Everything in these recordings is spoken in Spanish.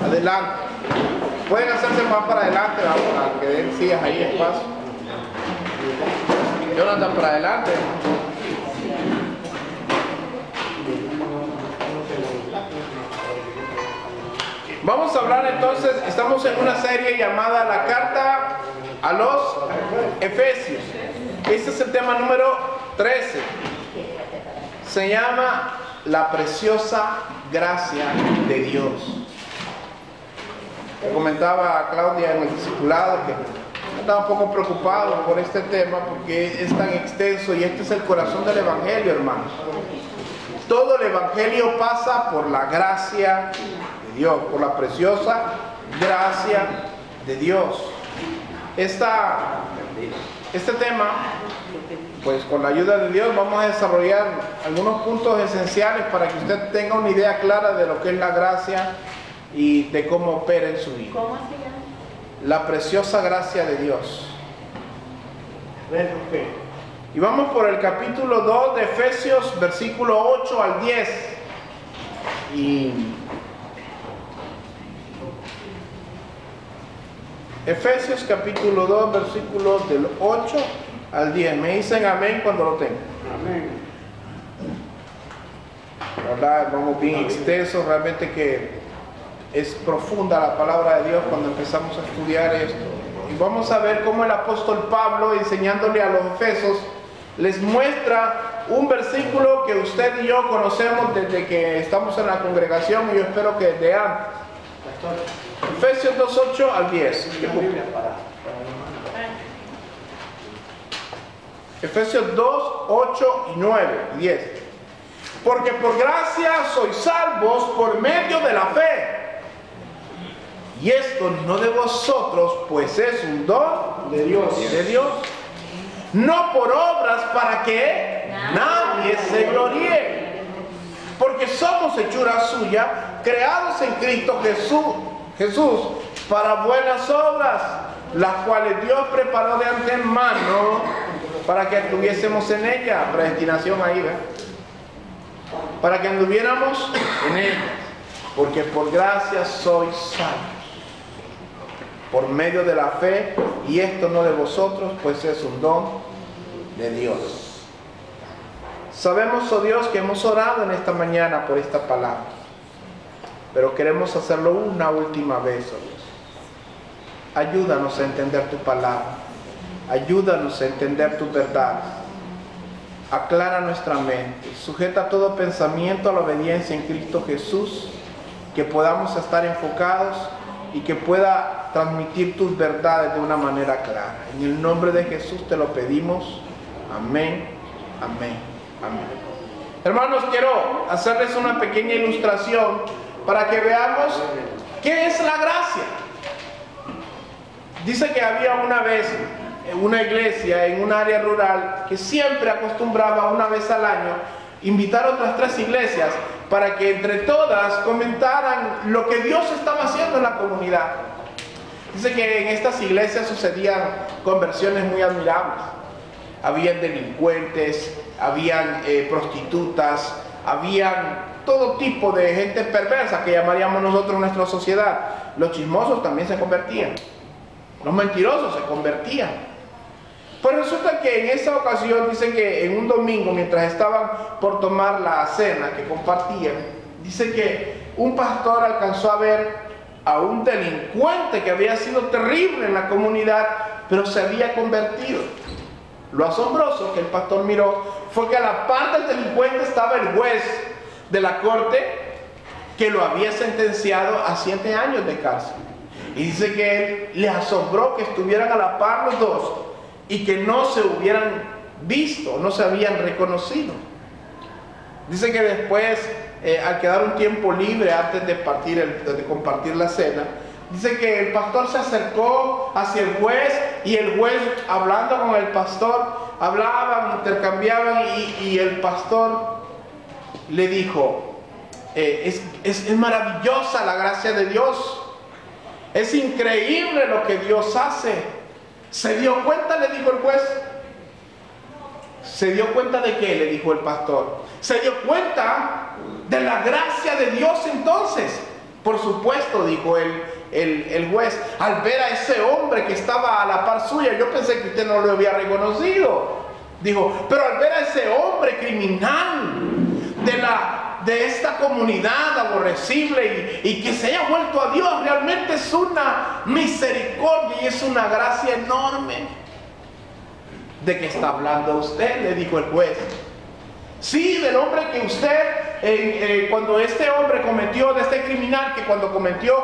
Adelante. Pueden hacerse más para adelante, para que den sillas ahí, espacio. Jonathan, para adelante. Vamos a hablar entonces, estamos en una serie llamada La Carta a los Efesios. Este es el tema número 13. Se llama La Preciosa Gracia de Dios. Le comentaba a Claudia en el discipulado que estaba un poco preocupado por este tema porque es tan extenso y este es el corazón del Evangelio, hermanos. Todo el Evangelio pasa por la gracia de Dios, por la preciosa gracia de Dios. Este tema, pues con la ayuda de Dios vamos a desarrollar algunos puntos esenciales para que usted tenga una idea clara de lo que es la gracia y de cómo opera en su vida. ¿Cómo se llama? La preciosa gracia de Dios. Y vamos por el capítulo 2 de Efesios, versículo 8 al 10. Y Efesios capítulo 2, versículos del 8 al 10. Me dicen amén cuando lo tengan. Amén. ¿Verdad? Vamos bien extenso, realmente que es profunda la palabra de Dios cuando empezamos a estudiar esto. Y vamos a ver cómo el apóstol Pablo, enseñándole a los efesios, les muestra un versículo que usted y yo conocemos desde que estamos en la congregación y yo espero que desde antes. Efesios 2, 8 al 10. Efesios 2, 8 y 9 y 10. Porque por gracia sois salvos por medio de la fe. Y esto no de vosotros, pues es un don De Dios. de Dios. No por obras para que nadie se gloríe. Porque somos hechura suya, creados en Cristo Jesús para buenas obras, las cuales Dios preparó de antemano para que anduviésemos en ella. Predestinación ahí, ¿ves? Para que anduviéramos en ella. Porque por gracia sois salvos por medio de la fe, y esto no de vosotros, pues es un don de Dios. Sabemos, oh Dios, que hemos orado en esta mañana por esta palabra, pero queremos hacerlo una última vez, oh Dios. Ayúdanos a entender tu palabra, ayúdanos a entender tu verdad, aclara nuestra mente, sujeta todo pensamiento a la obediencia en Cristo Jesús, que podamos estar enfocados y que pueda transmitir tus verdades de una manera clara. En el nombre de Jesús te lo pedimos. Amén, amén, amén. Hermanos, quiero hacerles una pequeña ilustración para que veamos qué es la gracia. Dice que había una vez una iglesia en un área rural que siempre acostumbraba una vez al año invitar a otras 3 iglesias para que entre todas comentaran lo que Dios estaba haciendo en la comunidad. Dice que en estas iglesias sucedían conversiones muy admirables. Habían delincuentes, habían prostitutas, habían todo tipo de gente perversa que llamaríamos nosotros en nuestra sociedad. Los chismosos también se convertían. Los mentirosos se convertían. Pues resulta que en esa ocasión, dice que en un domingo, mientras estaban por tomar la cena que compartían, dice que un pastor alcanzó a ver a un delincuente que había sido terrible en la comunidad, pero se había convertido. Lo asombroso que el pastor miró fue que a la par del delincuente estaba el juez de la corte que lo había sentenciado a 7 años de cárcel. Y dice que él le asombró que estuvieran a la par los dos y que no se hubieran visto, no se habían reconocido. Dice que después, al quedar un tiempo libre antes de compartir la cena, dice que el pastor se acercó hacia el juez y el juez, hablando con el pastor, hablaban, intercambiaban y el pastor le dijo, es maravillosa la gracia de Dios, es increíble lo que Dios hace. ¿Se dio cuenta? Le dijo el juez. ¿Se dio cuenta de qué? Le dijo el pastor. ¿Se dio cuenta de la gracia de Dios entonces? Por supuesto, dijo el juez, al ver a ese hombre que estaba a la par suya, yo pensé que usted no lo había reconocido. Dijo, pero al ver a ese hombre criminal de esta comunidad aborrecible y que se haya vuelto a Dios, realmente es una misericordia y es una gracia enorme. ¿De qué está hablando usted?, le dijo el juez. Sí, del hombre que usted, cuando este hombre cometió, de este criminal que cuando cometió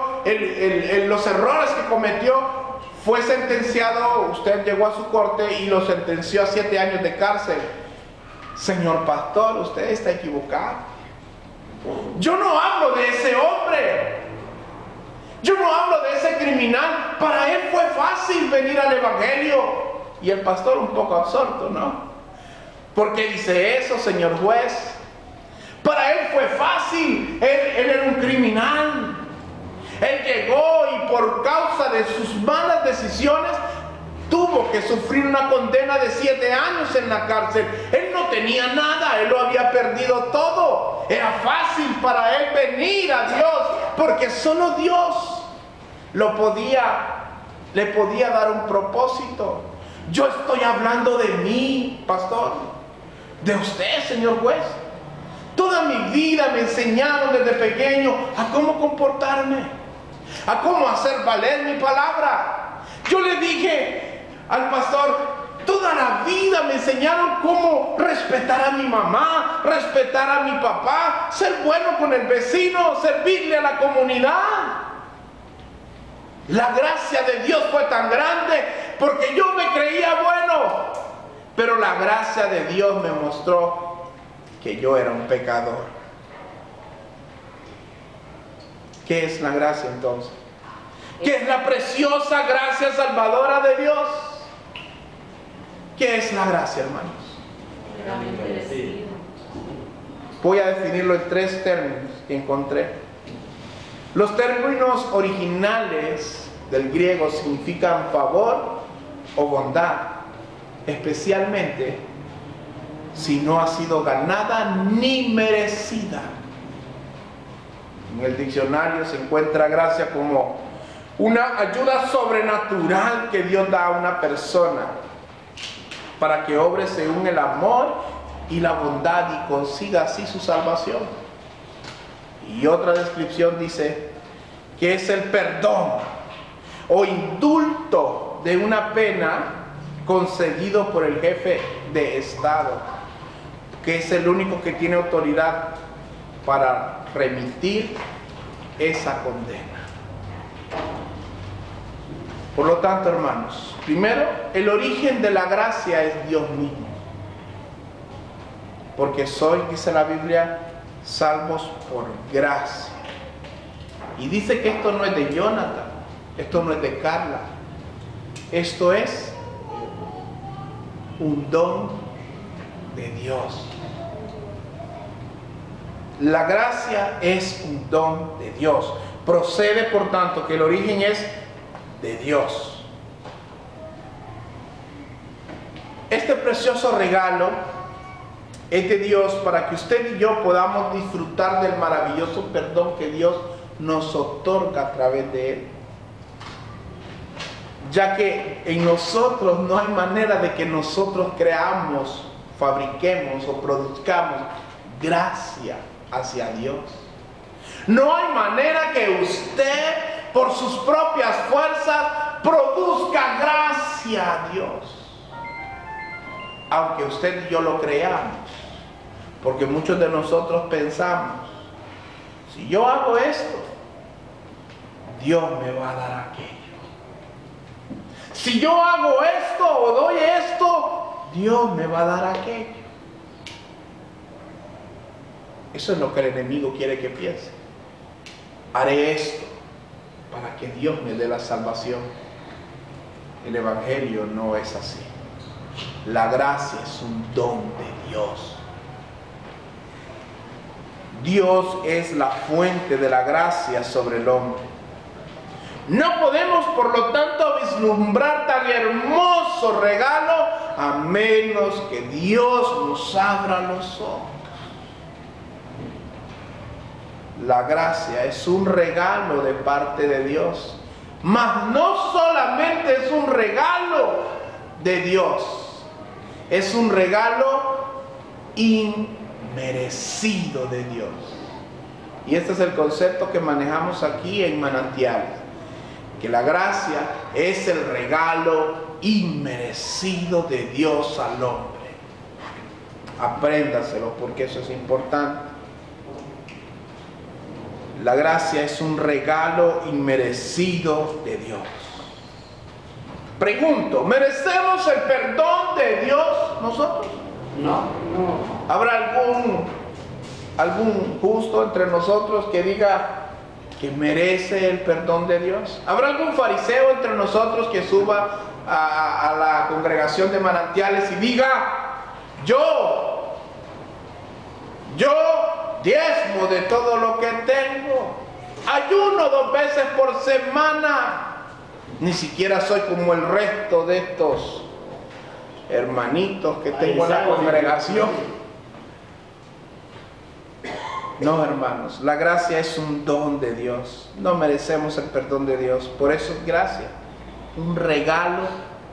los errores que cometió, fue sentenciado, usted llegó a su corte y lo sentenció a 7 años de cárcel. Señor pastor, usted está equivocado. Yo no hablo de ese hombre. Yo no hablo de ese criminal. Para él fue fácil venir al evangelio. Y el pastor un poco absorto, ¿no? ¿Por qué dice eso, señor juez? Para él fue fácil. Él era un criminal. Él llegó y por causa de sus malas decisiones tuvo que sufrir una condena de 7 años en la cárcel. Él no tenía nada, él lo había perdido todo. Era fácil para él venir a Dios, porque solo Dios le podía dar un propósito. Yo estoy hablando de mí, pastor, de usted, señor juez. Toda mi vida me enseñaron desde pequeño a cómo comportarme, a cómo hacer valer mi palabra. Yo le dije al pastor, toda la vida me enseñaron cómo respetar a mi mamá, respetar a mi papá, ser bueno con el vecino, servirle a la comunidad. La gracia de Dios fue tan grande porque yo me creía bueno, pero la gracia de Dios me mostró que yo era un pecador. ¿Qué es la gracia entonces? ¿Qué es la preciosa gracia salvadora de Dios? ¿Qué es la gracia, hermanos? Voy a definirlo en 3 términos que encontré. Los términos originales del griego significan favor o bondad, especialmente si no ha sido ganada ni merecida. En el diccionario se encuentra gracia como una ayuda sobrenatural que Dios da a una persona para que obre según el amor y la bondad y consiga así su salvación. Y otra descripción dice que es el perdón o indulto de una pena concedido por el jefe de Estado, que es el único que tiene autoridad para remitir esa condena. Por lo tanto, hermanos, primero, el origen de la gracia es Dios mismo. Porque soy, dice la Biblia, salvos por gracia. Y dice que esto no es de Jonathan, esto no es de Carla, esto es un don de Dios. La gracia es un don de Dios. Procede, por tanto, que el origen es de Dios. Este precioso regalo es de Dios para que usted y yo podamos disfrutar del maravilloso perdón que Dios nos otorga a través de Él. Ya que en nosotros no hay manera de que nosotros creamos, fabriquemos o produzcamos gracia hacia Dios. No hay manera que usted por sus propias fuerzas produzca gracia a Dios. Aunque usted y yo lo creamos. Porque muchos de nosotros pensamos, si yo hago esto, Dios me va a dar aquello. Si yo hago esto o doy esto, Dios me va a dar aquello. Eso es lo que el enemigo quiere que piense. Haré esto para que Dios me dé la salvación. El evangelio no es así. La gracia es un don de Dios. Dios es la fuente de la gracia sobre el hombre. No podemos, por lo tanto, vislumbrar tan hermoso regalo a menos que Dios nos abra los ojos. la gracia es un regalo de parte de Dios. Mas no solamente es un regalo de Dios, es un regalo inmerecido de Dios. Y este es el concepto que manejamos aquí en Manantiales, que la gracia es el regalo inmerecido de Dios al hombre. Apréndaselo porque eso es importante. La gracia es un regalo inmerecido de Dios. Pregunto, ¿merecemos el perdón de Dios nosotros? No. ¿Habrá algún justo entre nosotros que diga que merece el perdón de Dios? ¿Habrá algún fariseo entre nosotros que suba a la congregación de Manantiales y diga: yo diezmo de todo lo que tengo, ayuno 2 veces por semana, ni siquiera soy como el resto de estos hermanitos que tengo en la congregación? No, hermanos, la gracia es un don de Dios. No merecemos el perdón de Dios, por eso es gracia, un regalo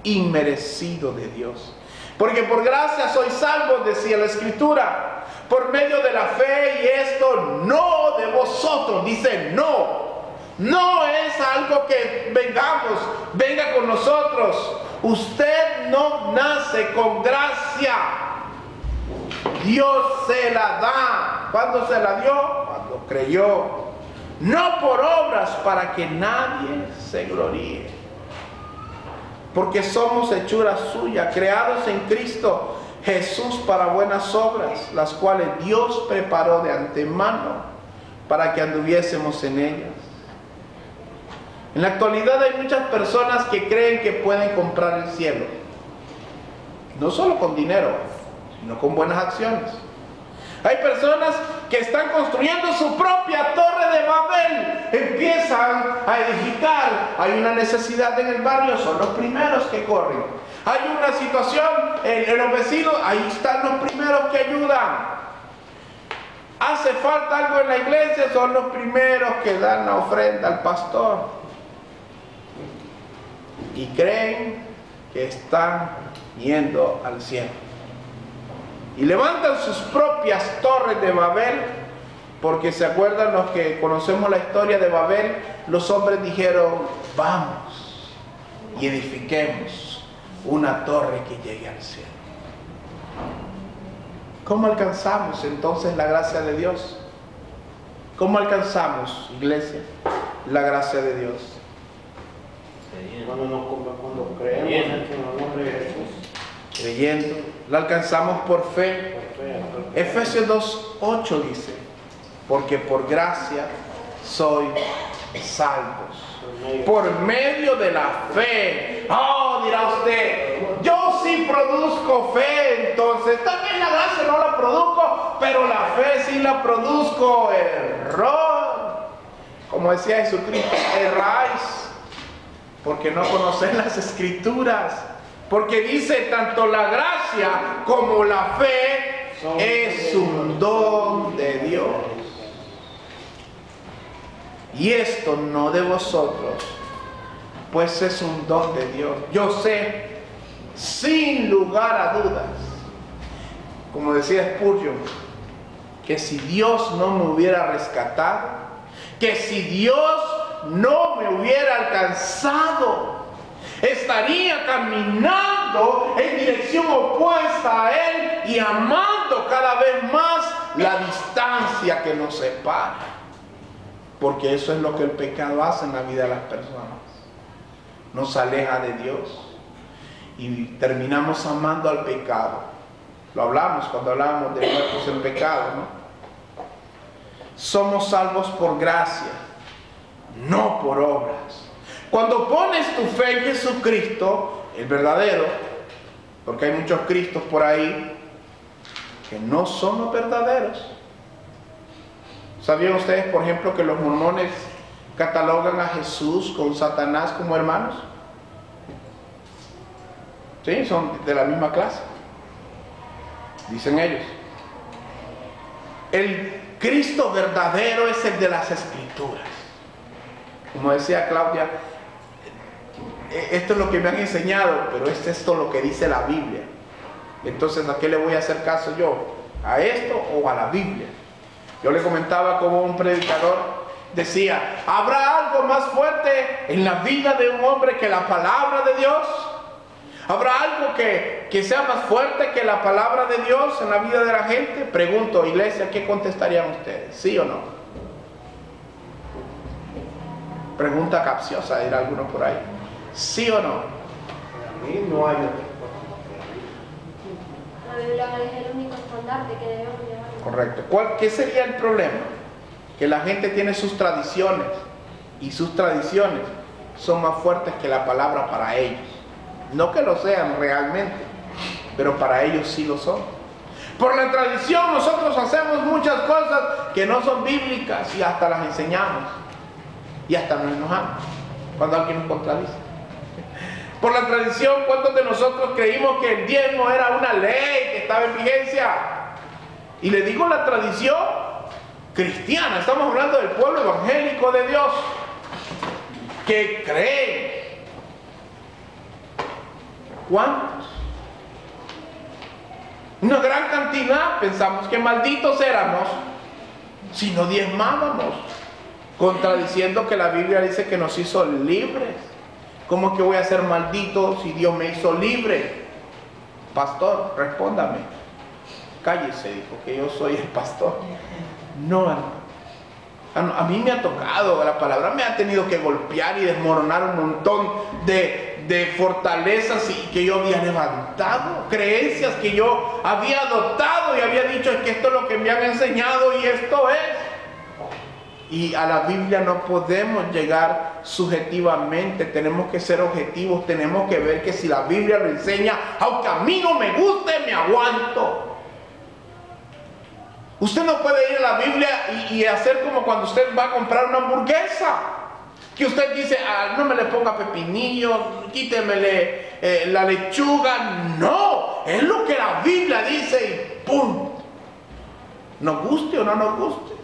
inmerecido de Dios. Porque por gracia sois salvos, decía la Escritura, por medio de la fe, y esto no de vosotros. Dice no es algo que venga con nosotros. Usted no nace con gracia, Dios se la da. ¿Cuándo se la dio? Cuando creyó. No por obras, para que nadie se gloríe. Porque somos hechura suya, creados en Cristo Jesús para buenas obras, las cuales Dios preparó de antemano para que anduviésemos en ellas. En la actualidad hay muchas personas que creen que pueden comprar el cielo, no solo con dinero, sino con buenas acciones. Hay personas que están construyendo su propia torre de Babel, empiezan a edificar, hay una necesidad en el barrio, son los primeros que corren. Hay una situación en los vecinos, ahí están los primeros que ayudan. Hace falta algo en la iglesia, son los primeros que dan la ofrenda al pastor. Y creen que están yendo al cielo. Y levantan sus propias torres de Babel, porque se acuerdan los que conocemos la historia de Babel, los hombres dijeron: vamos y edifiquemos una torre que llegue al cielo. ¿Cómo alcanzamos entonces la gracia de Dios? ¿Cómo alcanzamos, iglesia, la gracia de Dios? Cuando creemos en el nombre de Jesús. Creyendo. La alcanzamos por fe. Efesios 2:8 dice: porque por gracia sois salvos por medio de la fe. Oh, dirá usted, yo sí produzco fe, entonces también la gracia no la produzco, pero la fe sí la produzco. Error. Como decía Jesucristo, erráis porque no conocéis las Escrituras. Porque dice: tanto la gracia como la fe es un don de Dios. Y esto no de vosotros, pues es un don de Dios. Yo sé, sin lugar a dudas, como decía Spurgeon, que si Dios no me hubiera rescatado, que si Dios no me hubiera alcanzado, estaría caminando en dirección opuesta a Él y amando cada vez más la distancia que nos separa. Porque eso es lo que el pecado hace en la vida de las personas. Nos aleja de Dios y terminamos amando al pecado. Lo hablamos cuando hablábamos de muertos en pecado, ¿no? Somos salvos por gracia, no por obras. Cuando pones tu fe en Jesucristo, el verdadero, porque hay muchos Cristos por ahí que no son los verdaderos. ¿Sabían ustedes, por ejemplo, que los mormones catalogan a Jesús con Satanás como hermanos? Sí, son de la misma clase, dicen ellos. El Cristo verdadero es el de las Escrituras. Como decía Claudia, esto es lo que me han enseñado, pero es esto lo que dice la Biblia. Entonces, ¿a qué le voy a hacer caso yo? ¿A esto o a la Biblia? Yo le comentaba como un predicador decía, ¿habrá algo más fuerte en la vida de un hombre que la palabra de Dios? ¿Habrá algo que sea más fuerte que la palabra de Dios en la vida de la gente? Pregunto, iglesia, ¿qué contestarían ustedes? ¿Sí o no? Pregunta capciosa, dirá alguno por ahí. ¿Sí o no? A mí no hay otra cosa. La Biblia es el único estandarte que debemos llevar. Correcto. ¿Qué sería el problema? Que la gente tiene sus tradiciones y sus tradiciones son más fuertes que la palabra para ellos. No que lo sean realmente, pero para ellos sí lo son. Por la tradición nosotros hacemos muchas cosas que no son bíblicas y hasta las enseñamos. Y hasta nos enojamos cuando alguien nos contradice. Por la tradición, ¿cuántos de nosotros creímos que el diezmo era una ley que estaba en vigencia? Y le digo la tradición cristiana, estamos hablando del pueblo evangélico de Dios, que cree. ¿Cuántos? Una gran cantidad. Pensamos que malditos éramos si no diezmábamos, contradiciendo que la Biblia dice que nos hizo libres. ¿Cómo es que voy a ser maldito si Dios me hizo libre? Pastor, respóndame. Cállese, dijo, que yo soy el pastor. No, hermano. A mí me ha tocado, la palabra me ha tenido que golpear y desmoronar un montón de fortalezas que yo había levantado, creencias que yo había adoptado y había dicho, es que esto es lo que me han enseñado y esto es. Y a la Biblia no podemos llegar subjetivamente, tenemos que ser objetivos, tenemos que ver que si la Biblia lo enseña, aunque a mí no me guste, me aguanto. Usted no puede ir a la Biblia y hacer como cuando usted va a comprar una hamburguesa, que usted dice, no me le ponga pepinillo, quítemele la lechuga. No, es lo que la Biblia dice y punto. Nos guste o no nos guste,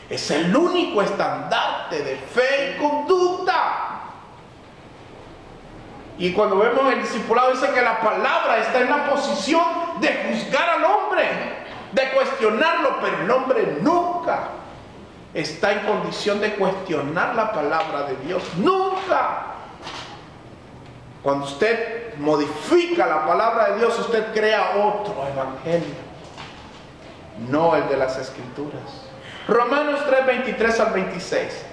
es el único estandarte de fe y conducta. Y cuando vemos el discipulado dice que la palabra está en la posición de juzgar al hombre, de cuestionarlo, pero el hombre nunca está en condición de cuestionar la palabra de Dios. Nunca. Cuando usted modifica la palabra de Dios, usted crea otro evangelio, no el de las Escrituras. Romanos 3, 23 al 26.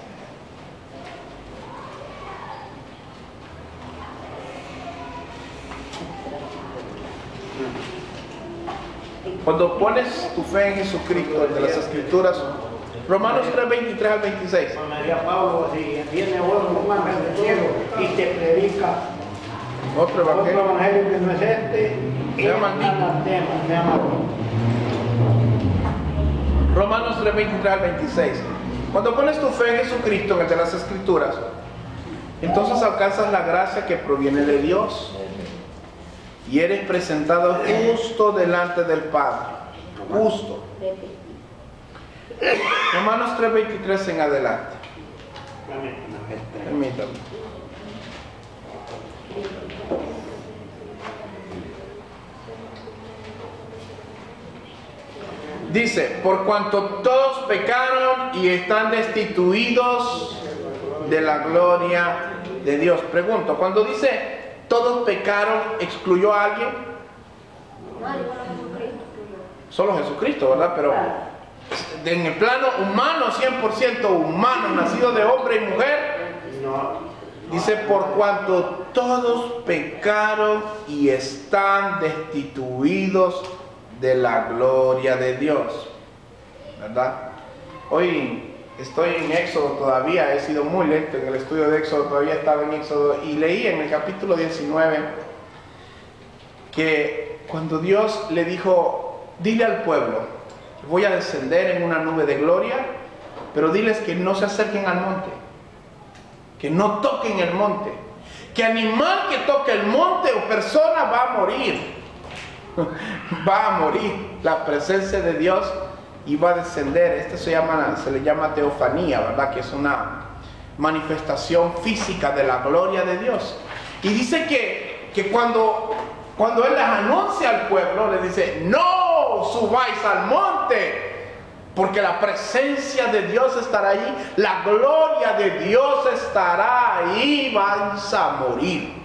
Cuando pones tu fe en Jesucristo, el de las Escrituras, Romanos 3, 23 al 26. Cuando decía Pablo, si viene un ángel del cielo y te predica Otro evangelio que no es este, sea maldito. Romanos 3, 23 al 26. Cuando pones tu fe en Jesucristo, en el de las Escrituras, entonces alcanzas la gracia que proviene de Dios y eres presentado justo delante del Padre. Justo. Romanos 3, 23 en adelante. Permítame. Dice, por cuanto todos pecaron y están destituidos de la gloria de Dios. Pregunto, cuando dice todos pecaron, ¿excluyó a alguien? Solo Jesucristo, ¿verdad? Pero en el plano humano, 100% humano, nacido de hombre y mujer, dice, por cuanto todos pecaron y están destituidos de la gloria de Dios, ¿verdad? Hoy estoy en Éxodo todavía, he sido muy lento en el estudio de Éxodo, todavía estaba en Éxodo y leí en el capítulo 19 que cuando Dios le dijo, dile al pueblo, voy a descender en una nube de gloria, pero diles que no se acerquen al monte, que no toquen el monte, que animal que toque el monte o persona va a morir. Va a morir. La presencia de Dios iba a descender. Esto se le llama teofanía, ¿verdad? Que es una manifestación física de la gloria de Dios. Y dice que cuando Él les anuncia al pueblo, le dice: no subáis al monte, porque la presencia de Dios estará allí, la gloria de Dios estará ahí, vais a morir.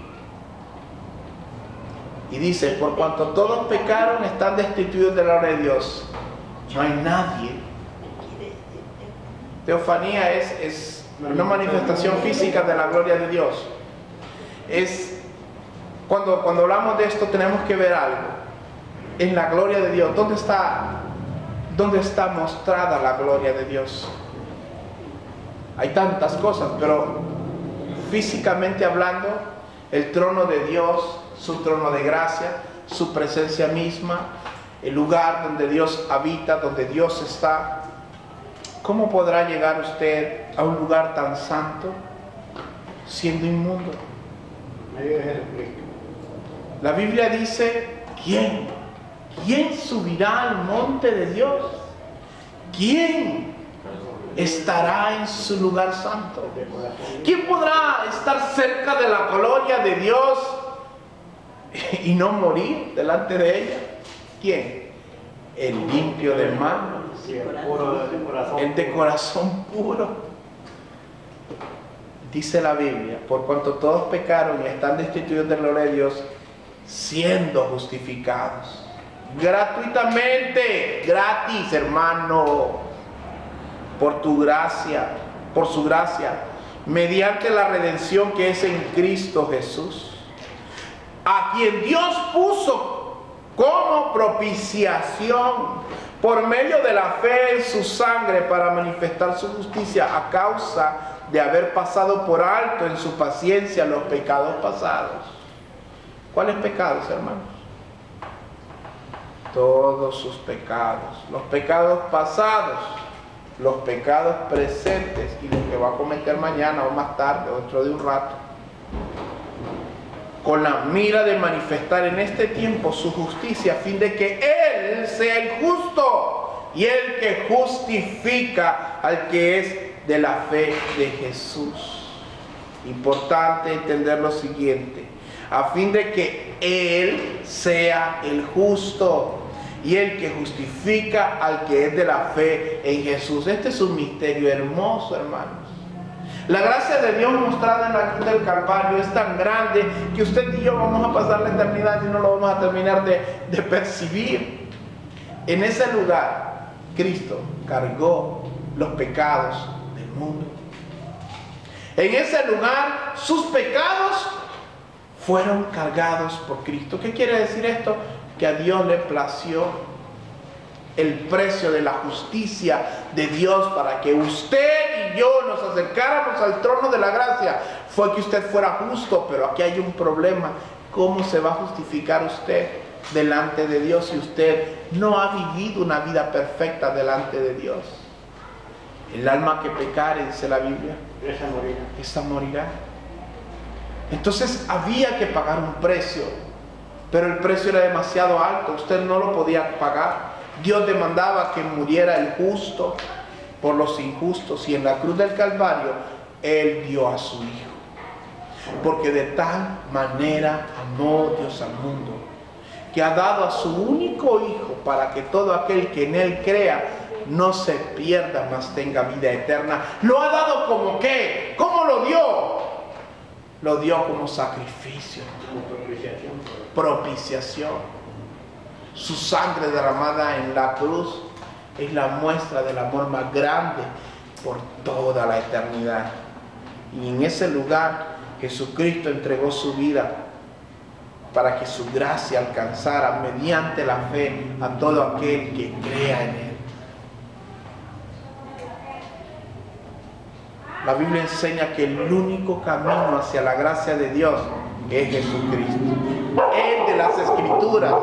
Y dice: por cuanto todos pecaron, están destituidos de la gloria de Dios. No hay nadie. Teofanía es una manifestación física de la gloria de Dios. Cuando hablamos de esto, tenemos que ver algo en la gloria de Dios. ¿Dónde está mostrada la gloria de Dios? Hay tantas cosas, pero físicamente hablando, el trono de Dios, su trono de gracia, su presencia misma, el lugar donde Dios habita, donde Dios está. ¿Cómo podrá llegar usted a un lugar tan santo siendo inmundo? La Biblia dice: ¿quién subirá al monte de Dios? ¿Quién estará en su lugar santo? ¿Quién podrá estar cerca de la gloria de Dios y no morir delante de ella? ¿Quién? El limpio de manos, el de corazón puro. Dice la Biblia: por cuanto todos pecaron y están destituidos de la gloria de Dios, siendo justificados gratuitamente, gratis, hermano, por tu gracia, por su gracia, mediante la redención que es en Cristo Jesús, a quien Dios puso como propiciación por medio de la fe en su sangre, para manifestar su justicia a causa de haber pasado por alto en su paciencia los pecados pasados. ¿Cuáles pecados, hermanos? Todos sus pecados, los pecados pasados, los pecados presentes y los que va a cometer mañana o más tarde o dentro de un rato, con la mira de manifestar en este tiempo su justicia, a fin de que Él sea el justo y el que justifica al que es de la fe de Jesús. Importante entender lo siguiente: a fin de que Él sea el justo y el que justifica al que es de la fe en Jesús. Este es un misterio hermoso, hermanos. La gracia de Dios mostrada en la cruz del Calvario es tan grande que usted y yo vamos a pasar la eternidad y no lo vamos a terminar de percibir. En ese lugar, Cristo cargó los pecados del mundo. En ese lugar, sus pecados fueron cargados por Cristo. ¿Qué quiere decir esto? Que a Dios le plació el precio de la justicia de Dios para que usted y yo nos acercáramos al trono de la gracia. Fue que usted fuera justo, pero aquí hay un problema. ¿Cómo se va a justificar usted delante de Dios si usted no ha vivido una vida perfecta delante de Dios? El alma que pecare, dice la Biblia, esa morirá. Entonces había que pagar un precio, pero el precio era demasiado alto, usted no lo podía pagar. Dios demandaba que muriera el justo por los injustos, y en la cruz del Calvario Él dio a su Hijo, porque de tal manera amó Dios al mundo, que ha dado a su único Hijo, para que todo aquel que en Él crea no se pierda, mas tenga vida eterna. ¿Lo ha dado como qué? ¿Cómo lo dio? Lo dio como sacrificio, propiciación. Su sangre derramada en la cruz es la muestra del amor más grande por toda la eternidad. Y en ese lugar Jesucristo entregó su vida para que su gracia alcanzara mediante la fe a todo aquel que crea en Él. La Biblia enseña que el único camino hacia la gracia de Dios es Jesucristo. El de las Escrituras.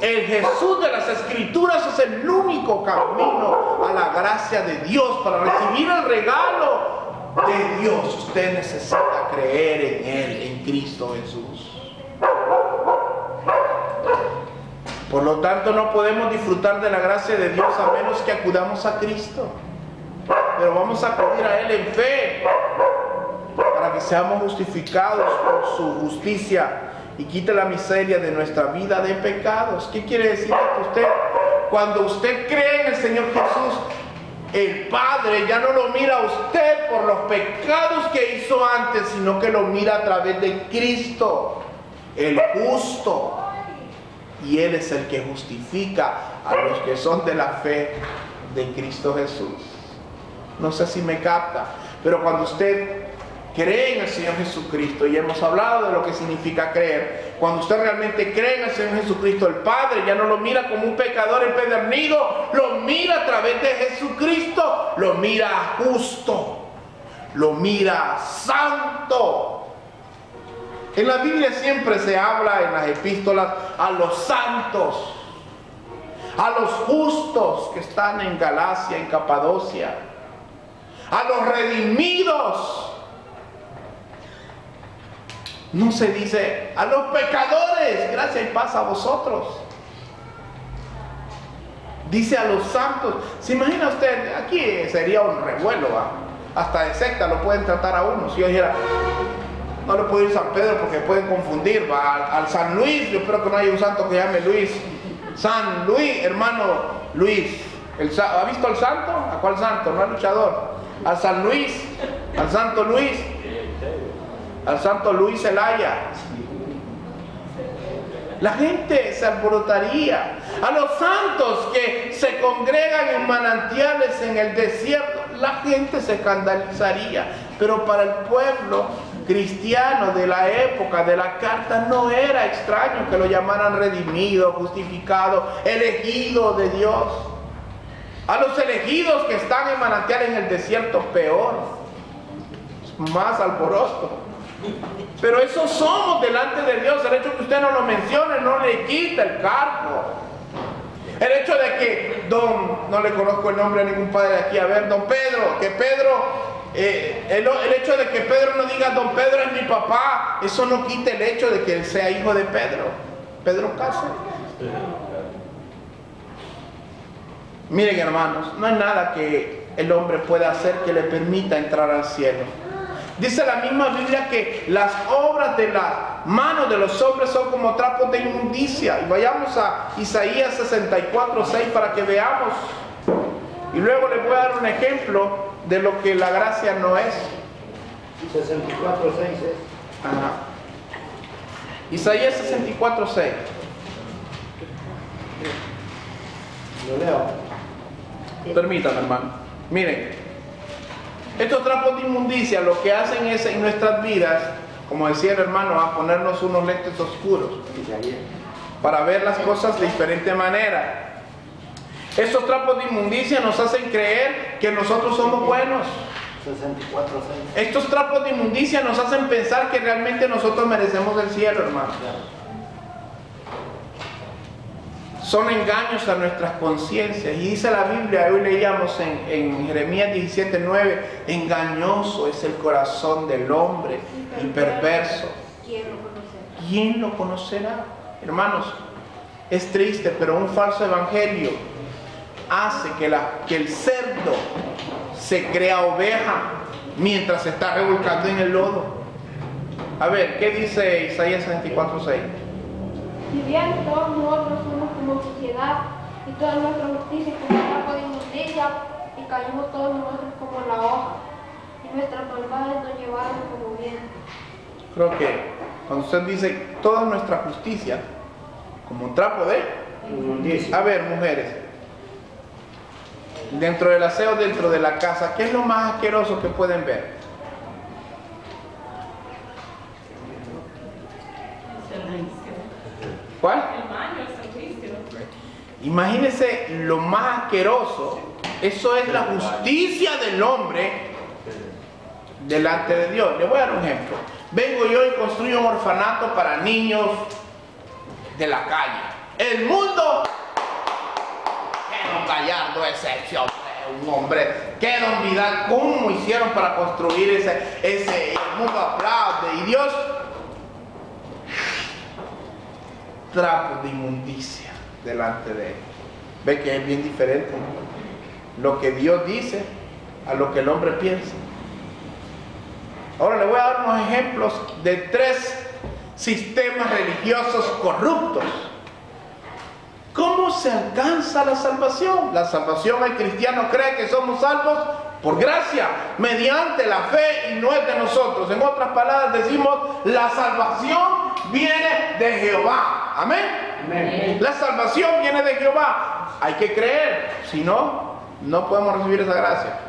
El Jesús de las Escrituras es el único camino a la gracia de Dios. Para recibir el regalo de Dios, usted necesita creer en Él, en Cristo Jesús. Por lo tanto, no podemos disfrutar de la gracia de Dios a menos que acudamos a Cristo. Pero vamos a acudir a Él en fe para que seamos justificados por su justicia y quite la miseria de nuestra vida de pecados. ¿Qué quiere decir esto usted? Cuando usted cree en el Señor Jesús, el Padre ya no lo mira a usted por los pecados que hizo antes, sino que lo mira a través de Cristo, el justo. Y Él es el que justifica a los que son de la fe de Cristo Jesús. No sé si me capta, pero cuando usted cree en el Señor Jesucristo, y hemos hablado de lo que significa creer, cuando usted realmente cree en el Señor Jesucristo, el Padre ya no lo mira como un pecador empedernido, lo mira a través de Jesucristo, lo mira justo, lo mira santo. En la Biblia siempre se habla en las epístolas a los santos, a los justos que están en Galacia, en Capadocia, a los redimidos. No se dice a los pecadores, gracia y paz a vosotros. Dice a los santos. ¿Se imagina usted? Aquí sería un revuelo, ¿va? Hasta de secta lo pueden tratar a uno. Si yo dijera, no le puedo ir San Pedro porque pueden confundir, ¿va? Al San Luis, yo espero que no haya un santo que llame Luis. San Luis, hermano Luis. ¿Ha visto al santo? ¿A cuál santo? No al luchador. Al San Luis, al Santo Luis, al Santo Luis Zelaya. La gente se alborotaría. A los santos que se congregan en manantiales en el desierto, la gente se escandalizaría. Pero para el pueblo cristiano de la época de la carta no era extraño que lo llamaran redimido, justificado, elegido de Dios. A los elegidos que están en manantial en el desierto, peor, más alboroto. Pero eso somos delante de Dios. El hecho de que usted no lo mencione no le quita el cargo. El hecho de que no le conozco el nombre a ningún padre de aquí, a ver, don Pedro, que Pedro, el hecho de que Pedro no diga don Pedro es mi papá, eso no quita el hecho de que él sea hijo de Pedro. Pedro Cáceres. Miren, hermanos, no hay nada que el hombre pueda hacer que le permita entrar al cielo. Dice la misma Biblia que las obras de las manos de los hombres son como trapos de inmundicia. Y vayamos a Isaías 64:6 para que veamos. Y luego les voy a dar un ejemplo de lo que la gracia no es. 64:6 es. Ajá. Isaías 64:6. Lo leo. Permítanme, hermano. Miren, estos trapos de inmundicia lo que hacen es en nuestras vidas, como decía el hermano, a ponernos unos lentes oscuros para ver las cosas de diferente manera. Estos trapos de inmundicia nos hacen creer que nosotros somos buenos. 64:6. Estos trapos de inmundicia nos hacen pensar que realmente nosotros merecemos el cielo, hermano. Son engaños a nuestras conciencias. Y dice la Biblia, hoy leíamos en Jeremías 17:9, engañoso es el corazón del hombre y perverso. ¿Quién lo conocerá? Hermanos, es triste, pero un falso evangelio hace que el cerdo se crea oveja mientras se está revolcando en el lodo. A ver, ¿qué dice Isaías 64:6? Si bien todos nosotros somos como suciedad y toda nuestra justicia como trapo de inmundicia, y caímos todos nosotros como la hoja, y nuestras maldades nos llevaron como viento. Creo que cuando usted dice toda nuestra justicia como un trapo de inmundicia. A ver, mujeres, dentro del aseo, dentro de la casa, ¿qué es lo más asqueroso que pueden ver? ¿Cuál? El baño, el servicio. Imagínense lo más asqueroso. Eso es la justicia del hombre delante de Dios. Les voy a dar un ejemplo. Vengo yo y construyo un orfanato para niños de la calle. El mundo, que don Gallardo ese hombre, que don Vidal, ¿cómo hicieron para construir ese el mundo aplaude? Y Dios, trapos de inmundicia. delante de Él. Ve que es bien diferente lo que Dios dice a lo que el hombre piensa. Ahora le voy a dar unos ejemplos de 3 sistemas religiosos corruptos. ¿Cómo se alcanza la salvación? La salvación, el cristiano cree que somos salvos por gracia, mediante la fe, y no es de nosotros. En otras palabras decimos, la salvación viene de Jehová. Amén. Amén. La salvación viene de Jehová. Hay que creer, si no, no podemos recibir esa gracia.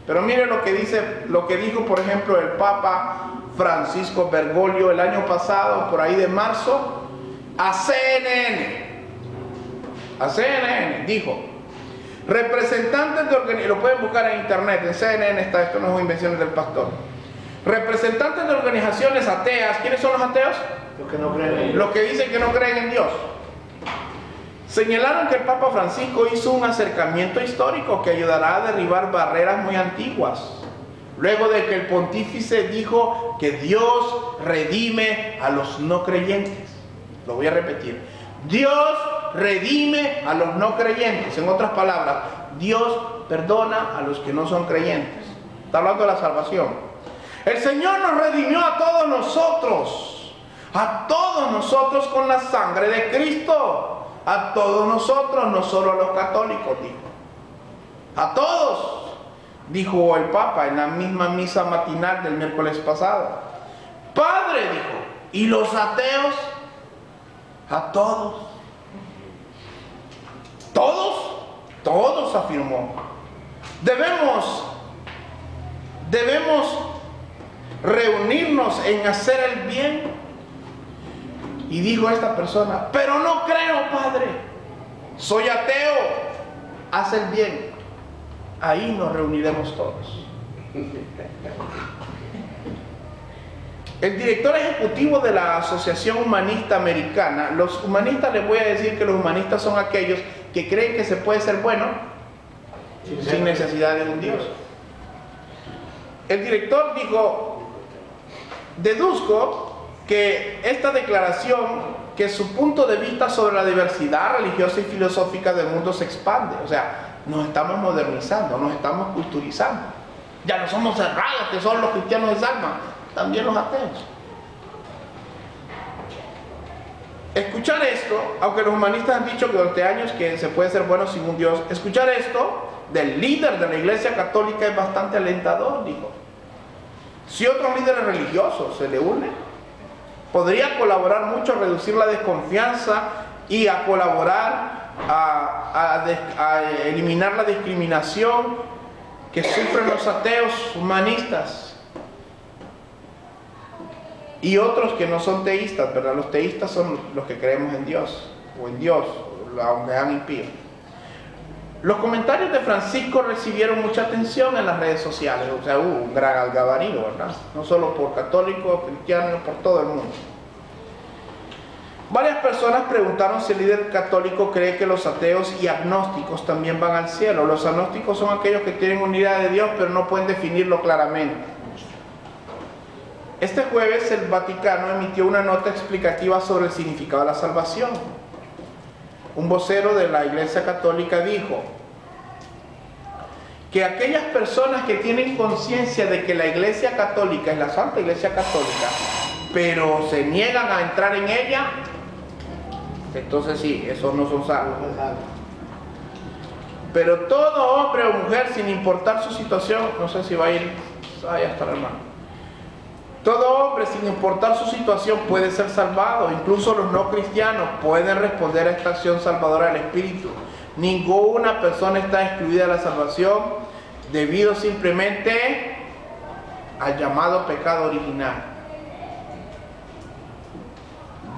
Pero mire lo que dijo, por ejemplo, el Papa Francisco Bergoglio el año pasado, por ahí de marzo, a CNN. A CNN dijo: representantes de organizaciones, lo pueden buscar en internet, en CNN está, esto no es invenciones del pastor. Representantes de organizaciones ateas. ¿Quiénes son los ateos? Los que no creen en Dios. Los que dicen que no creen en Dios. Señalaron que el Papa Francisco hizo un acercamiento histórico que ayudará a derribar barreras muy antiguas, luego de que el pontífice dijo que Dios redime a los no creyentes. Lo voy a repetir: Dios redime a los no creyentes. En otras palabras, Dios perdona a los que no son creyentes. Está hablando de la salvación. El Señor nos redimió a todos nosotros con la sangre de Cristo. A todos nosotros, no solo a los católicos, dijo. A todos, dijo el Papa en la misma misa matinal del miércoles pasado. Padre, dijo, ¿y los ateos? A todos. ¿Todos? Todos, afirmó. Debemos reunirnos en hacer el bien. Y dijo esta persona: pero no creo, padre, soy ateo. Haz el bien, ahí nos reuniremos todos. El director ejecutivo de la Asociación Humanista Americana, los humanistas, les voy a decir que los humanistas son aquellos que creen que se puede ser bueno sin necesidad de un Dios. El director dijo: deduzco que esta declaración, que su punto de vista sobre la diversidad religiosa y filosófica del mundo se expande. O sea, nos estamos modernizando, nos estamos culturizando. Ya no somos cerrados, que son los cristianos de salva, también los ateos. Escuchar esto, aunque los humanistas han dicho que durante años que se puede ser bueno sin un Dios, escuchar esto del líder de la Iglesia Católica es bastante alentador, dijo. Si otros líderes religiosos se le unen, podría colaborar mucho a reducir la desconfianza y a colaborar a eliminar la discriminación que sufren los ateos humanistas y otros que no son teístas, ¿verdad? Los teístas son los que creemos en Dios, o en Dios, aunque sean impíos. Los comentarios de Francisco recibieron mucha atención en las redes sociales, o sea, hubo un gran algabarío, ¿verdad? No solo por católicos, cristianos, por todo el mundo. Varias personas preguntaron si el líder católico cree que los ateos y agnósticos también van al cielo. Los agnósticos son aquellos que tienen una idea de Dios, pero no pueden definirlo claramente. Este jueves el Vaticano emitió una nota explicativa sobre el significado de la salvación. Un vocero de la Iglesia Católica dijo que aquellas personas que tienen conciencia de que la Iglesia Católica es la Santa Iglesia Católica, pero se niegan a entrar en ella, entonces sí, esos no son salvos. Pero todo hombre o mujer, sin importar su situación, no sé si va a ir, ahí está el hermano. Todo hombre, sin importar su situación, puede ser salvado. Incluso los no cristianos pueden responder a esta acción salvadora del Espíritu. Ninguna persona está excluida de la salvación debido simplemente al llamado pecado original.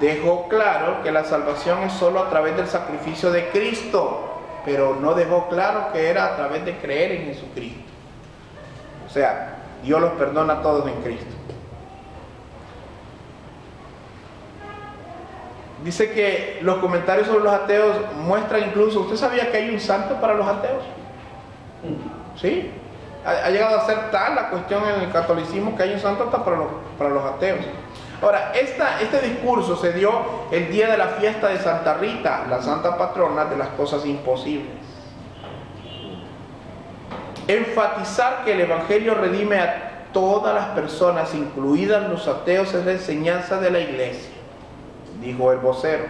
Dejó claro que la salvación es solo a través del sacrificio de Cristo, pero no dejó claro que era a través de creer en Jesucristo. O sea, Dios los perdona a todos en Cristo. Dice que los comentarios sobre los ateos muestran incluso, ¿usted sabía que hay un santo para los ateos? ¿Sí? Ha llegado a ser tal la cuestión en el catolicismo que hay un santo hasta para los ateos. Ahora, este discurso se dio el día de la fiesta de Santa Rita, la santa patrona de las cosas imposibles. Enfatizar que el Evangelio redime a todas las personas, incluidas los ateos, es la enseñanza de la Iglesia, dijo el vocero.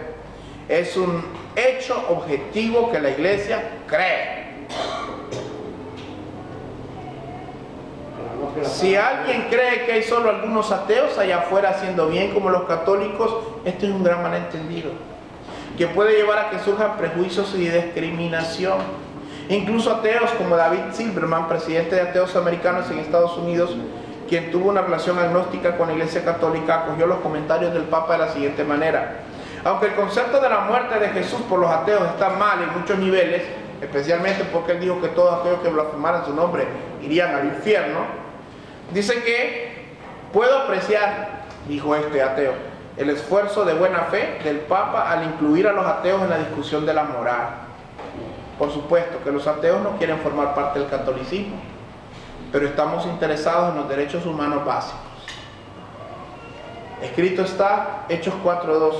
Es un hecho objetivo que la Iglesia cree. Si alguien cree que hay solo algunos ateos allá afuera haciendo bien como los católicos, esto es un gran malentendido, que puede llevar a que surjan prejuicios y discriminación. Incluso ateos como David Silverman, presidente de Ateos Americanos en Estados Unidos, quien tuvo una relación agnóstica con la Iglesia Católica, acogió los comentarios del Papa de la siguiente manera: aunque el concepto de la muerte de Jesús por los ateos está mal en muchos niveles, especialmente porque él dijo que todos aquellos que blasfemaran su nombre irían al infierno, dice que puedo apreciar, dijo este ateo, el esfuerzo de buena fe del Papa al incluir a los ateos en la discusión de la moral. Por supuesto que los ateos no quieren formar parte del catolicismo, pero estamos interesados en los derechos humanos básicos. Escrito está, Hechos 4:12,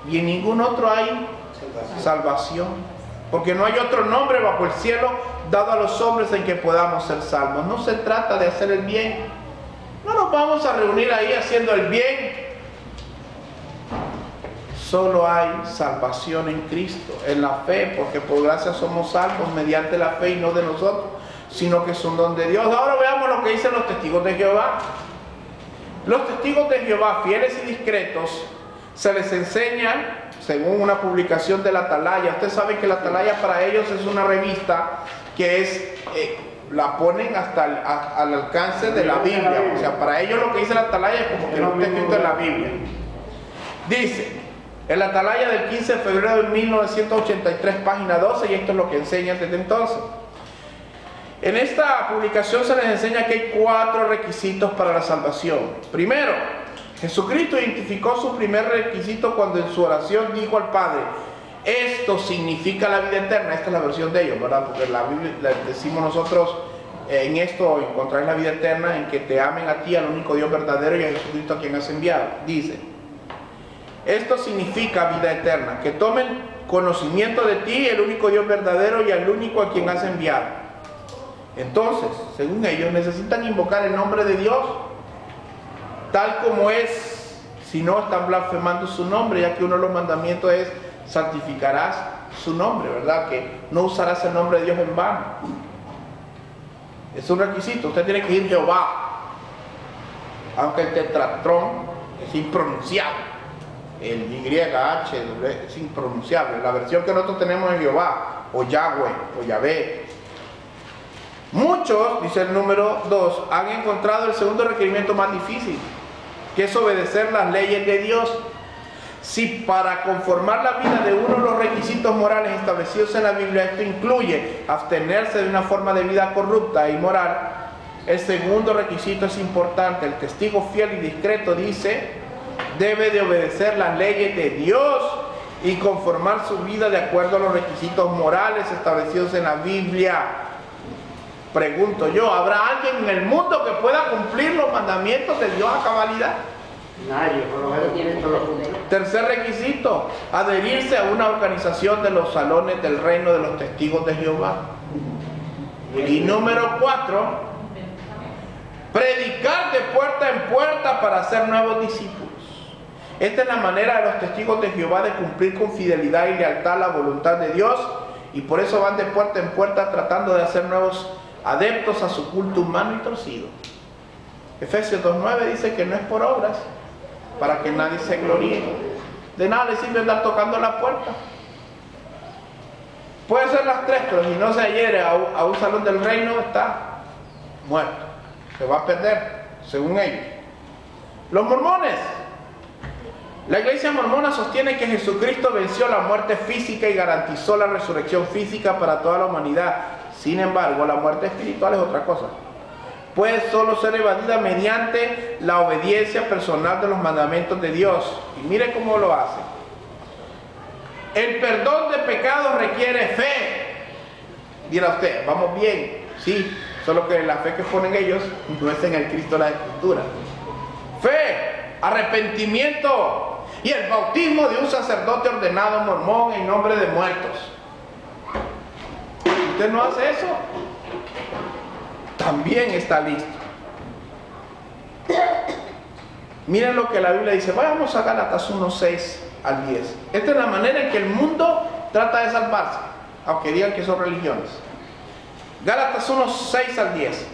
y en ningún otro hay salvación, porque no hay otro nombre bajo el cielo dado a los hombres en que podamos ser salvos. No se trata de hacer el bien. No nos vamos a reunir ahí haciendo el bien. Solo hay salvación en Cristo, en la fe, porque por gracia somos salvos mediante la fe y no de nosotros, sino que es un don de Dios. Ahora veamos lo que dicen los testigos de Jehová. Los testigos de Jehová, fieles y discretos, se les enseña, según una publicación de la Atalaya. Ustedes saben que la Atalaya para ellos es una revista que es, la ponen hasta al alcance de la Biblia. O sea, para ellos lo que dice la Atalaya es como que no está escrito en la Biblia. Dice, en la Atalaya del 15 de febrero de 1983, página 12, y esto es lo que enseñan desde entonces. En esta publicación se les enseña que hay 4 requisitos para la salvación. Primero, Jesucristo identificó su primer requisito cuando en su oración dijo al Padre: esto significa la vida eterna. Esta es la versión de ellos, ¿verdad? Porque la Biblia, decimos nosotros, en esto encontráis la vida eterna, en que te amen a ti, al único Dios verdadero, y a Jesucristo a quien has enviado. Dice, esto significa vida eterna, que tomen conocimiento de ti, el único Dios verdadero, y al único a quien has enviado. Entonces, según ellos, necesitan invocar el nombre de Dios tal como es, si no están blasfemando su nombre, ya que uno de los mandamientos es: santificarás su nombre, ¿verdad? Que no usarás el nombre de Dios en vano. Es un requisito. Usted tiene que ir Jehová, aunque el tetratrón es impronunciable, el YH es impronunciable. La versión que nosotros tenemos es Jehová, o Yahweh, o Yahvé. Muchos, dice el número 2, han encontrado el segundo requerimiento más difícil, que es obedecer las leyes de Dios. Si para conformar la vida de uno de los requisitos morales establecidos en la Biblia, esto incluye abstenerse de una forma de vida corrupta e inmoral, el segundo requisito es importante. El testigo fiel y discreto, dice, debe de obedecer las leyes de Dios y conformar su vida de acuerdo a los requisitos morales establecidos en la Biblia. Pregunto yo, ¿habrá alguien en el mundo que pueda cumplir los mandamientos de Dios a cabalidad? Nadie, por lo menos tiene todos los puntos. Tercer requisito, adherirse a una organización de los salones del reino de los testigos de Jehová. Y número 4, predicar de puerta en puerta para hacer nuevos discípulos. Esta es la manera de los testigos de Jehová de cumplir con fidelidad y lealtad la voluntad de Dios, y por eso van de puerta en puerta tratando de hacer nuevos adeptos a su culto humano y torcido. Efesios 2:9 dice que no es por obras, para que nadie se gloríe. De nada le sirve andar tocando la puerta. Puede ser las 3, pero si no se adhiere a un salón del reino, está muerto. Se va a perder, según ellos. Los mormones. La iglesia mormona sostiene que Jesucristo venció la muerte física y garantizó la resurrección física para toda la humanidad. Sin embargo, la muerte espiritual es otra cosa. Puede solo ser evadida mediante la obediencia personal de los mandamientos de Dios. Y mire cómo lo hace. El perdón de pecados requiere fe. Dirá usted, vamos bien. Sí, solo que la fe que ponen ellos no es en el Cristo de la Escritura. Fe. arrepentimiento y el bautismo de un sacerdote ordenado mormón en nombre de muertos. Si usted no hace eso, también está listo. Miren lo que la Biblia dice. Vayamos a Gálatas 1, 6 al 10. Esta es la manera en que el mundo trata de salvarse, aunque digan que son religiones. Gálatas 1, 6 al 10.